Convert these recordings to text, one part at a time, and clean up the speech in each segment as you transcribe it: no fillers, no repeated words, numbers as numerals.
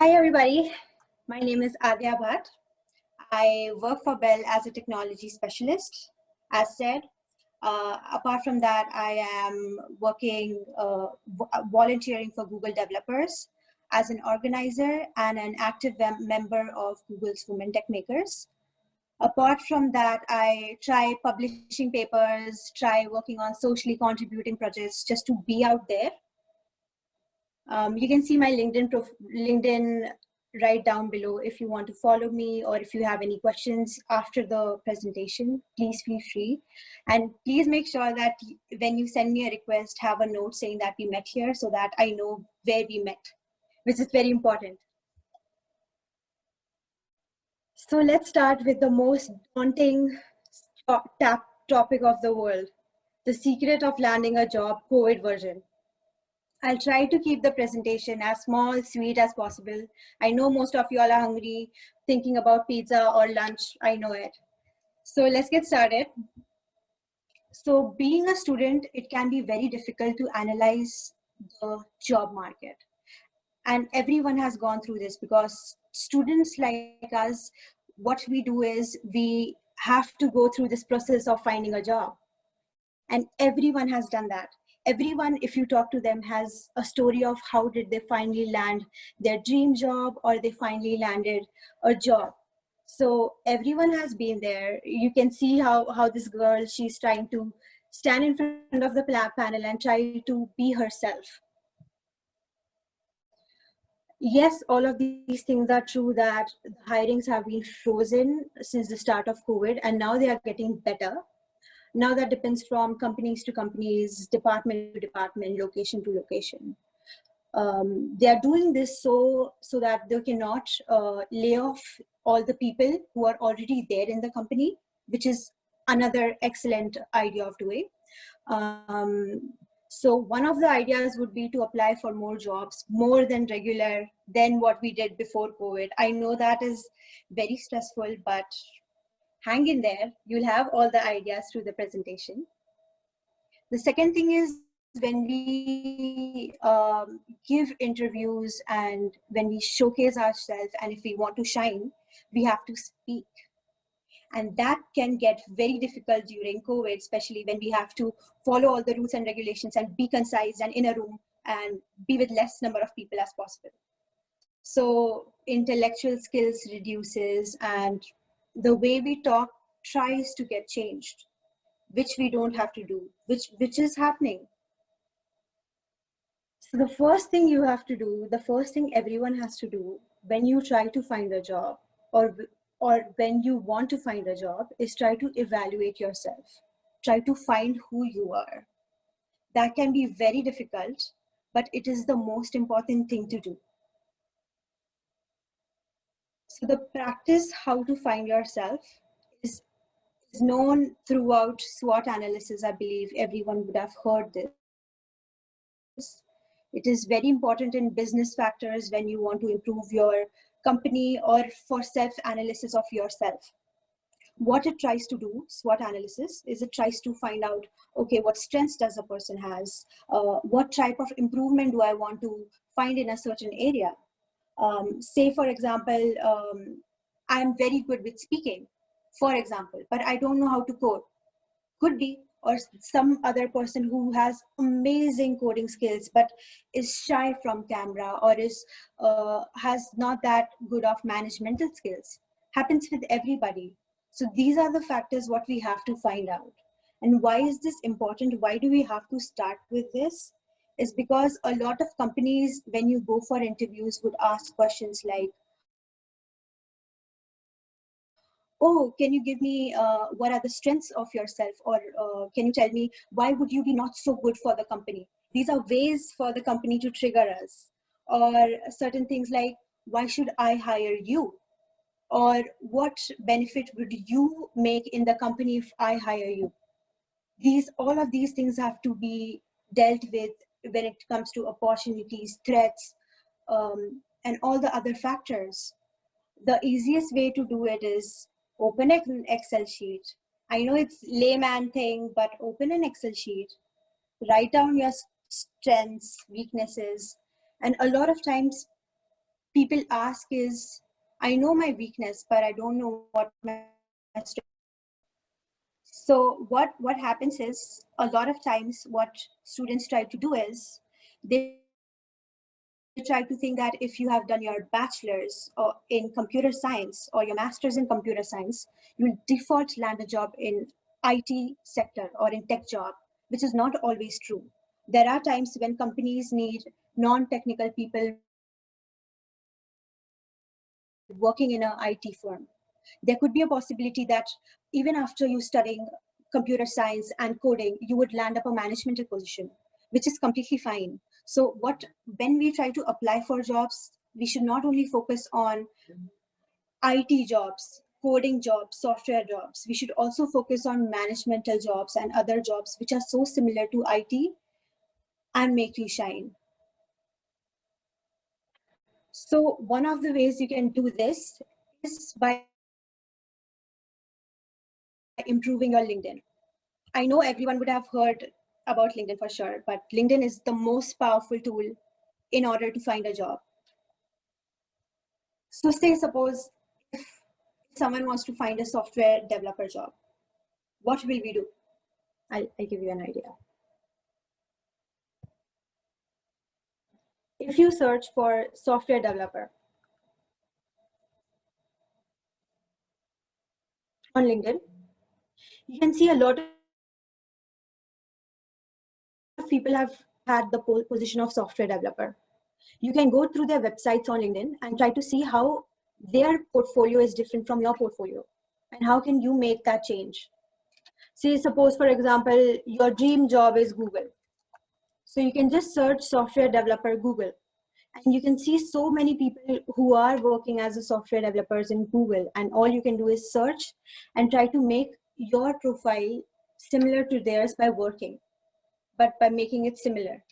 Hi everybody, my name is Aadhya Bhat. I work for Bell as a technology specialist. As said, apart from that, I am working, volunteering for Google developers as an organizer and an active member of Google's Women Techmakers. Apart from that, I try publishing papers, try working on socially contributing projects just to be out there. You can see my LinkedIn right down below if you want to follow me or if you have any questions after the presentation, please feel free. And please make sure that when you send me a request, have a note saying that we met here so that I know where we met, which is very important. So let's start with the most daunting topic of the world, the secret of landing a job, COVID version. I'll try to keep the presentation as small, sweet as possible. I know most of you all are hungry, thinking about pizza or lunch, I know it. So let's get started. So being a student, it can be very difficult to analyze the job market. And everyone has gone through this because students like us, what we do is we have to go through this process of finding a job. And everyone has done that. Everyone, if you talk to them, has a story of how did they finally land their dream job or they finally landed a job. So everyone has been there. You can see how this girl, she's trying to stand in front of the panel and try to be herself. Yes, all of these things are true, that the hirings have been frozen since the start of COVID and now they are getting better. Now that depends from companies to companies, department to department, location to location. They are doing this so that they cannot lay off all the people who are already there in the company, which is another excellent idea of doing. So one of the ideas would be to apply for more jobs, more than regular, than what we did before COVID. I know that is very stressful, but hang in there. You'll have all the ideas through the presentation. The second thing is when we give interviews and when we showcase ourselves, and if we want to shine, we have to speak. And that can get very difficult during COVID, especially when we have to follow all the rules and regulations and be concise and in a room and be with less number of people as possible. So intellectual skills reduces and the way we talk tries to get changed, which we don't have to do, which is happening. So the first thing you have to do, the first thing everyone has to do when you try to find a job or when you want to find a job is try to evaluate yourself. Try to find who you are. That can be very difficult, but it is the most important thing to do. So the practice how to find yourself is known throughout SWOT analysis. I believe everyone would have heard this. It is very important in business factors when you want to improve your company or for self-analysis of yourself. What it tries to do, SWOT analysis, is it tries to find out, okay, what strengths does a person has? What type of improvement do I want to find in a certain area? Say, for example, I'm very good with speaking, for example, but I don't know how to code. Could be, or some other person who has amazing coding skills but is shy from camera or is has not that good of managemental skills. Happens with everybody. So these are the factors what we have to find out. And why is this important? Why do we have to start with this? Is because a lot of companies, when you go for interviews, would ask questions like, oh, can you give me what are the strengths of yourself, or can you tell me why would you be not so good for the company? These are ways for the company to trigger us. Or certain things like, why should I hire you? Or what benefit would you make in the company if I hire you? All of these things have to be dealt with when it comes to opportunities, threats, and all the other factors. The easiest way to do it is open an Excel sheet. I know it's layman thing, but open an Excel sheet, write down your strengths, weaknesses, and a lot of times people ask is, I know my weakness, but I don't know what my strength is. So what happens is, a lot of times what students try to do is, they try to think that if you have done your bachelor's or in computer science or your master's in computer science, you'll default land a job in IT sector or in tech job, which is not always true. There are times when companies need non-technical people working in a IT firm. There could be a possibility that even after you studying computer science and coding, you would land up a management position, which is completely fine. So when we try to apply for jobs, we should not only focus on IT jobs, coding jobs, software jobs. We should also focus on managemental jobs and other jobs which are so similar to IT and make you shine. So one of the ways you can do this is by improving your LinkedIn. I know everyone would have heard about LinkedIn for sure, but LinkedIn is the most powerful tool in order to find a job. So say suppose if someone wants to find a software developer job, what will we do? I'll give you an idea. If you search for software developer on LinkedIn, you can see a lot of people have had the position of software developer. You can go through their websites on LinkedIn and try to see how their portfolio is different from your portfolio and how can you make that change. See, suppose for example, your dream job is Google. So you can just search software developer Google, and you can see so many people who are working as a software developers in Google, and all you can do is search and try to make your profile similar to theirs by working, but by making it similar.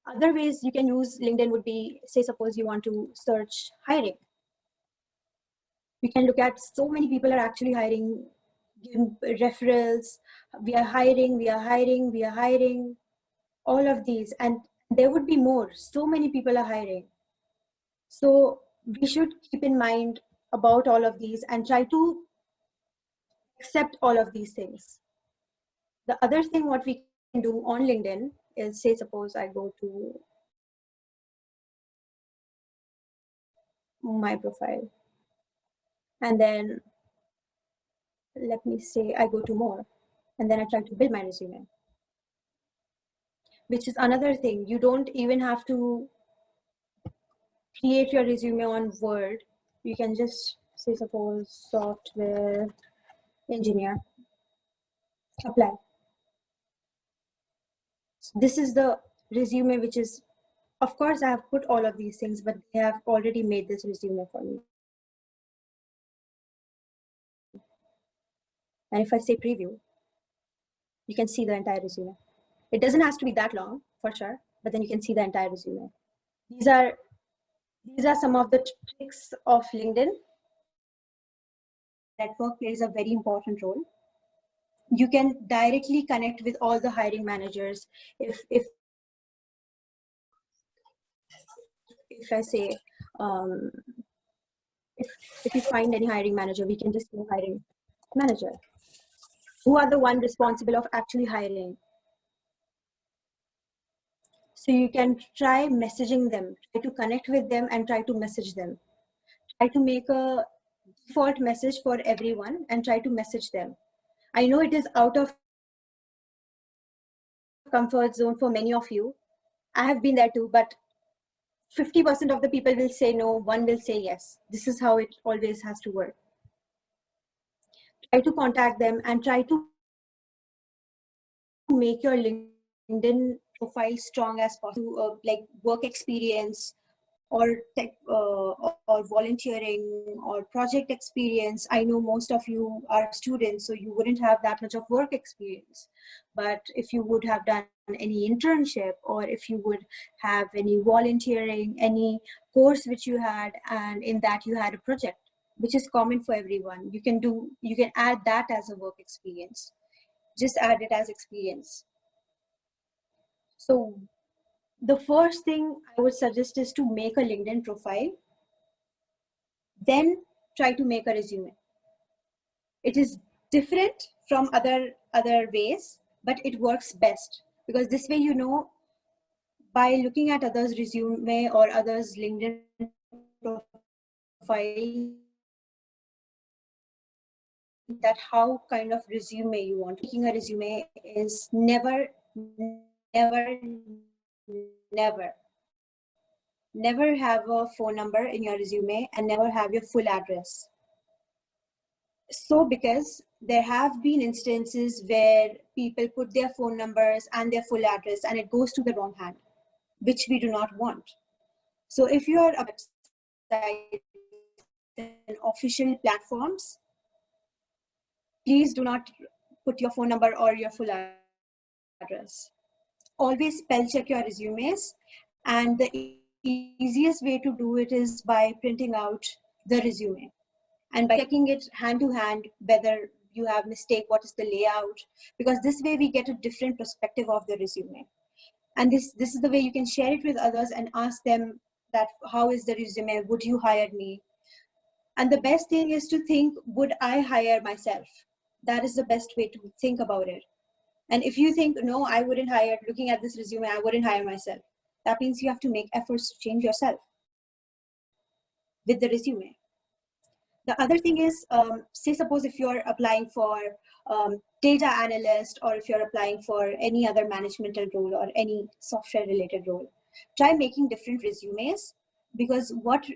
Other ways you can use LinkedIn would be, say suppose you want to search hiring. You can look at so many people are actually hiring, give referrals, we are hiring, we are hiring, we are hiring, all of these, and there would be more. So many people are hiring. So we should keep in mind about all of these and try to accept all of these things. The other thing what we can do on LinkedIn is, say suppose I go to my profile, and then let me say I go to more, and then I try to build my resume, which is another thing. You don't even have to create your resume on Word. You can just say suppose software engineer, apply. This is the resume, which is, of course I have put all of these things, but they have already made this resume for me. And if I say preview, you can see the entire resume. It doesn't have to be that long for sure, but then you can see the entire resume. These are some of the tricks of LinkedIn. Network plays a very important role. You can directly connect with all the hiring managers. If I say if you find any hiring manager, we can just go hiring manager, who are the one responsible of actually hiring. So you can try messaging them, try to connect with them and try to message them. Try to make a default message for everyone and try to message them. I know it is out of comfort zone for many of you. I have been there too, but 50% of the people will say no, 1 will say yes. This is how it always has to work. Try to contact them and try to make your LinkedIn profile strong as possible. Like work experience or volunteering or project experience. I know most of you are students, so you wouldn't have that much of work experience. But if you would have done any internship, or if you would have any volunteering, any course which you had, and in that you had a project, which is common for everyone, you can add that as a work experience. Just add it as experience. So the first thing I would suggest is to make a LinkedIn profile, then try to make a resume. It is different from other ways, but it works best, because this way, by looking at others' resume or others' LinkedIn profile, that how kind of resume you want. Making a resume is never, never have a phone number in your resume and never have your full address. So because there have been instances where people put their phone numbers and their full address and it goes to the wrong hand, which we do not want. So if you are a website and official platforms, please do not put your phone number or your full address. Always spell check your resumes, and the easiest way to do it is by printing out the resume and by checking it hand to hand whether you have mistake, what is the layout, because this way we get a different perspective of the resume. And this is the way you can share it with others and ask them that how is the resume, would you hire me? And the best thing is to think, would I hire myself? That is the best way to think about it. And if you think, no, I wouldn't hire, looking at this resume, I wouldn't hire myself, that means you have to make efforts to change yourself with the resume. The other thing is, say suppose if you're applying for data analyst, or if you're applying for any other managemental role or any software related role, try making different resumes, because what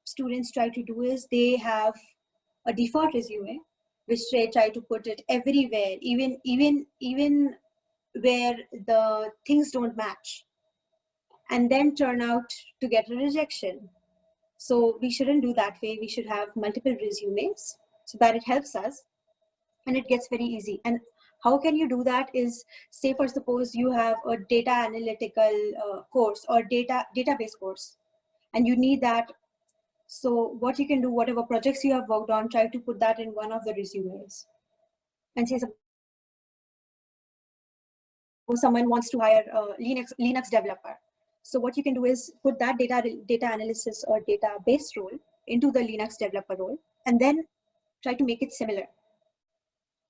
students try to do is they have a default resume which they try to put it everywhere, even where the things don't match, and then turn out to get a rejection. So we shouldn't do that way. We should have multiple resumes so that it helps us and it gets very easy. And how can you do that is, say for suppose you have a data analytical course or database course and you need that. So what you can do, whatever projects you have worked on, try to put that in one of the resumes. And say suppose someone wants to hire a Linux developer. So what you can do is put that data analysis or database role into the Linux developer role, and then try to make it similar.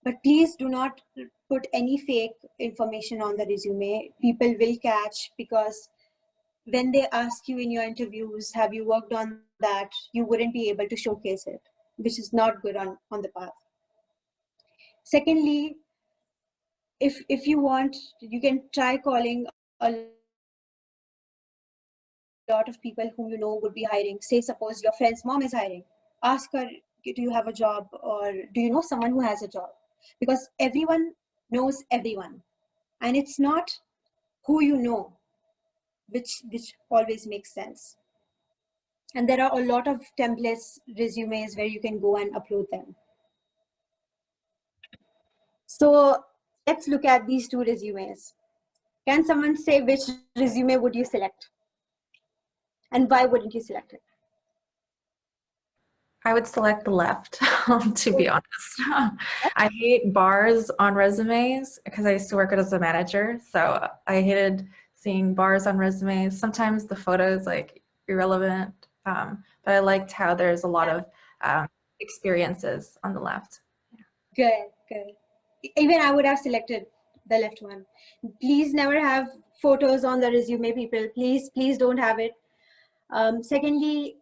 But please do not put any fake information on the resume. People will catch, because when they ask you in your interviews, have you worked on that, you wouldn't be able to showcase it, which is not good on the path. Secondly, if you want, you can try calling a lot of people whom you know would be hiring. Say suppose your friend's mom is hiring. Ask her, do you have a job, or do you know someone who has a job? Because everyone knows everyone, and it's not who you know which always makes sense. And there are a lot of templates resumes where you can go and upload them. So let's look at these two resumes. Can someone say which resume would you select? And why wouldn't you select it? I would select the left, to be honest. I hate bars on resumes because I used to work as a manager. So I hated seeing bars on resumes. Sometimes the photo is like irrelevant, but I liked how there's a lot of experiences on the left. Good. Even I would have selected the left one. Please never have photos on the resume, people. Please don't have it. Secondly,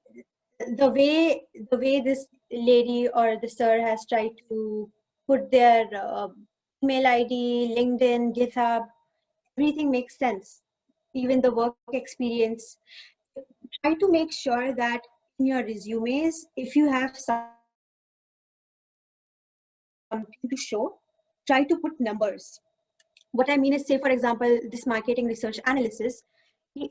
the way this lady or the sir has tried to put their email ID, LinkedIn, GitHub, everything makes sense. Even the work experience. Try to make sure that in your resumes, if you have something to show, try to put numbers. What I mean is, say for example, this marketing research analysis,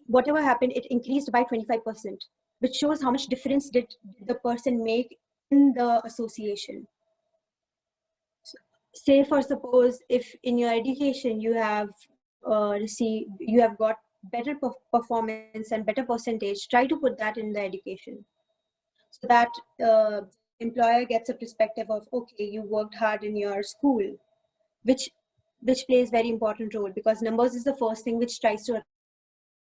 whatever happened, it increased by 25%, which shows how much difference did the person make in the association. Say for suppose, if in your education you have got better performance and better percentage, try to put that in the education, so that employer gets a perspective of, okay, you worked hard in your school, which plays very important role, because numbers is the first thing which tries to attract the employer.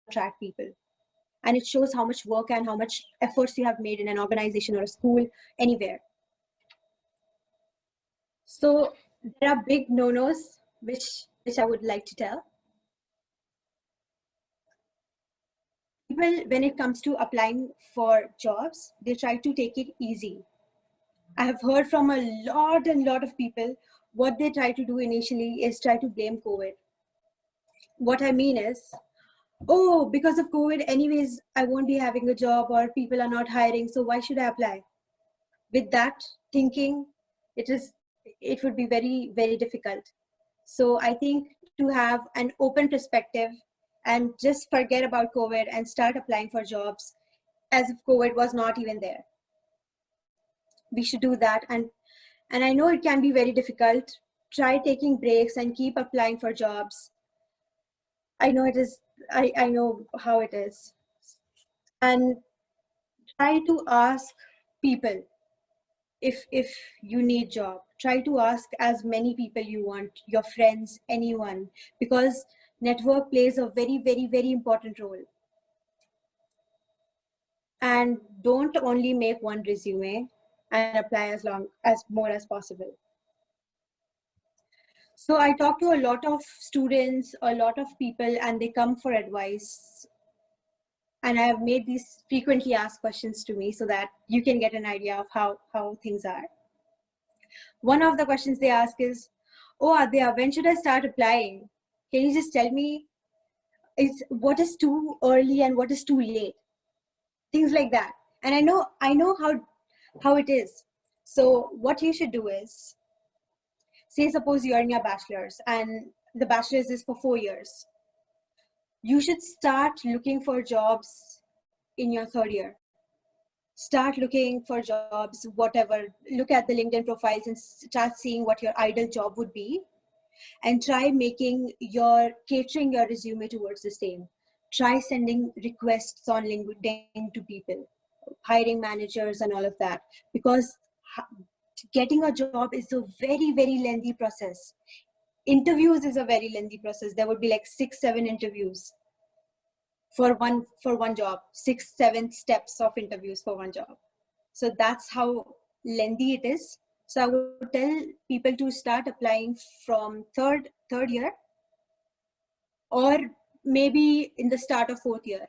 attract people. And it shows how much work and how much efforts you have made in an organization or a school, anywhere. So there are big no-nos which I would like to tell. People, when it comes to applying for jobs, they try to take it easy. I have heard from a lot of people, what they try to do initially is try to blame COVID. What I mean is, oh, because of COVID, anyways, I won't be having a job or people are not hiring, so why should I apply? With that thinking, it would be very difficult. So I think to have an open perspective and just forget about COVID and start applying for jobs as if COVID was not even there. We should do that. And I know it can be very difficult. Try taking breaks and keep applying for jobs. I know it is, I know how it is. And try to ask people if you need job. Try to ask as many people you want, your friends, anyone, because network plays a very important role. And don't only make one resume and apply as more as possible. So I talk to a lot of students, a lot of people, and they come for advice. And I have made these frequently asked questions to me so that you can get an idea of how things are. One of the questions they ask is, oh, Aadhya, when should I start applying? Can you just tell me what is too early and what is too late? Things like that. And I know how it is. So what you should do is, say suppose you're in your bachelor's and the bachelor's is for 4 years. You should start looking for jobs in your third year. Start looking for jobs, whatever. Look at the LinkedIn profiles and start seeing what your ideal job would be, and try catering your resume towards the same. Try sending requests on LinkedIn to people, hiring managers and all of that, because getting a job is a very lengthy process. Interviews is a very lengthy process. There would be like 6-7 interviews for one job, 6-7 steps of interviews for one job. So that's how lengthy it is. So I would tell people to start applying from third year, or maybe in the start of fourth year.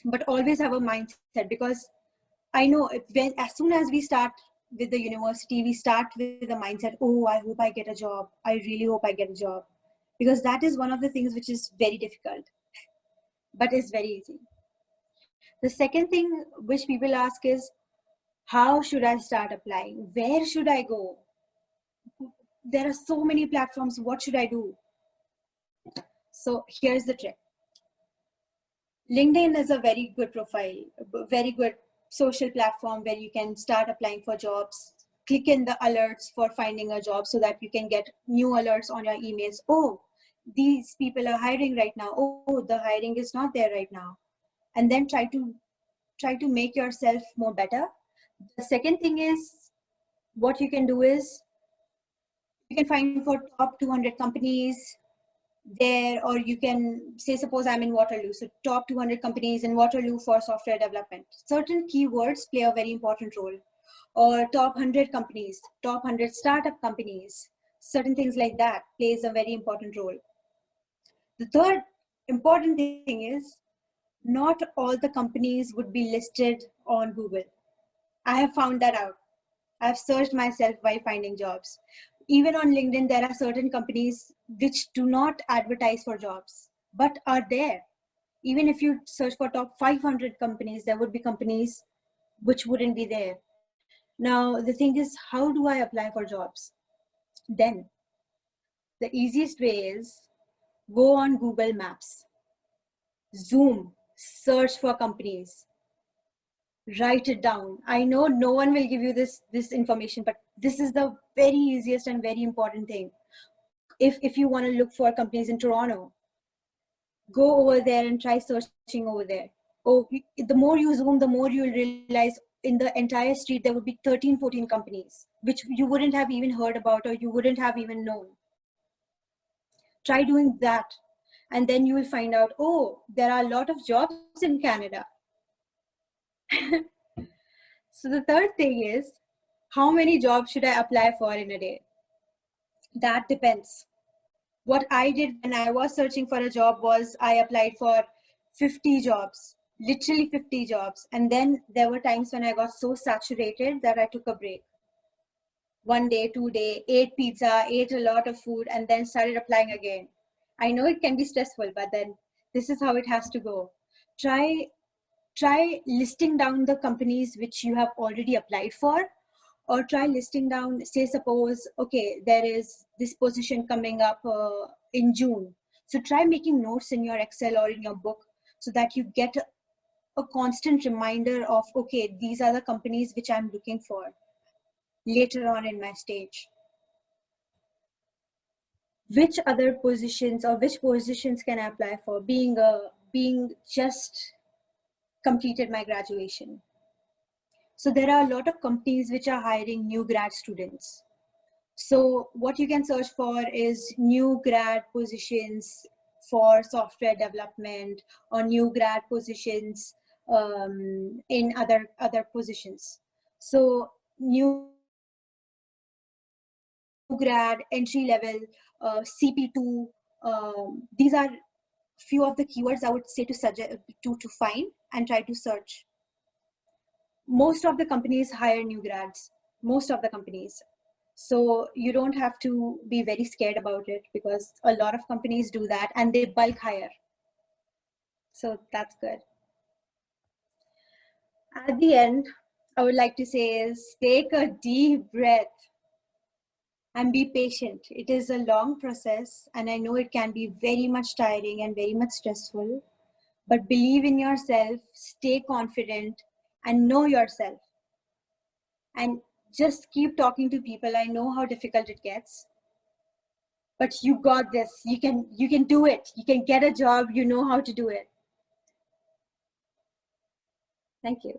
But always have a mindset, because I know as soon as we start with the university, we start with the mindset, oh, I hope I get a job. I really hope I get a job. Because that is one of the things which is very difficult, but it's very easy. The second thing which people ask is, how should I start applying? Where should I go? There are so many platforms. What should I do? So here's the trick. LinkedIn is a very good profile, very good social platform where you can start applying for jobs. Click in the alerts for finding a job so that you can get new alerts on your emails. Oh, these people are hiring right now. Oh, the hiring is not there right now. And then try to make yourself more better. The second thing is, what you can do is, you can find for top 200 companies there, or you can say, suppose I'm in Waterloo, so top 200 companies in Waterloo for software development. Certain keywords play a very important role. Or top 100 companies, top 100 startup companies, certain things like that plays a very important role. The third important thing is, not all the companies would be listed on Google. I have found that out. I've searched myself while finding jobs. Even on LinkedIn, there are certain companies which do not advertise for jobs, but are there. Even if you search for top 500 companies, there would be companies which wouldn't be there. Now, the thing is, how do I apply for jobs? Then, the easiest way is, go on Google Maps, zoom, search for companies, write it down. I know no one will give you this information, but this is the very easiest and very important thing. If you want to look for companies in Toronto, go over there and try searching over there. Oh, the more you zoom, the more you'll realize in the entire street there would be 13-14 companies which you wouldn't have even heard about or you wouldn't have even known. Try doing that. And then you will find out, oh, there are a lot of jobs in Canada. So the third thing is, how many jobs should I apply for in a day? That depends. What I did when I was searching for a job was I applied for 50 jobs, literally 50 jobs. And then there were times when I got so saturated that I took a break. 1 day, 2 day, ate pizza, ate a lot of food, and then started applying again. I know it can be stressful, but then this is how it has to go. Try listing down the companies which you have already applied for, or try listing down, say suppose, okay, there is this position coming up in June. So try making notes in your Excel or in your book so that you get a constant reminder of, okay, these are the companies which I'm looking for later on in my stage. Which other positions or which positions can I apply for, being just completed my graduation? So there are a lot of companies which are hiring new grad students. So what you can search for is new grad positions for software development, or new grad positions in other positions. So new grad, entry level, CP2, these are few of the keywords I would say to suggest to find and try to search. Most of the companies hire new grads, most of the companies. So you don't have to be very scared about it, because a lot of companies do that and they bulk hire. So that's good. At the end, I would like to say is, take a deep breath and be patient. It is a long process, and I know it can be very much tiring and very much stressful, but believe in yourself, stay confident, and know yourself. And just keep talking to people. I know how difficult it gets, but you got this. You can do it. You can get a job. You know how to do it. Thank you.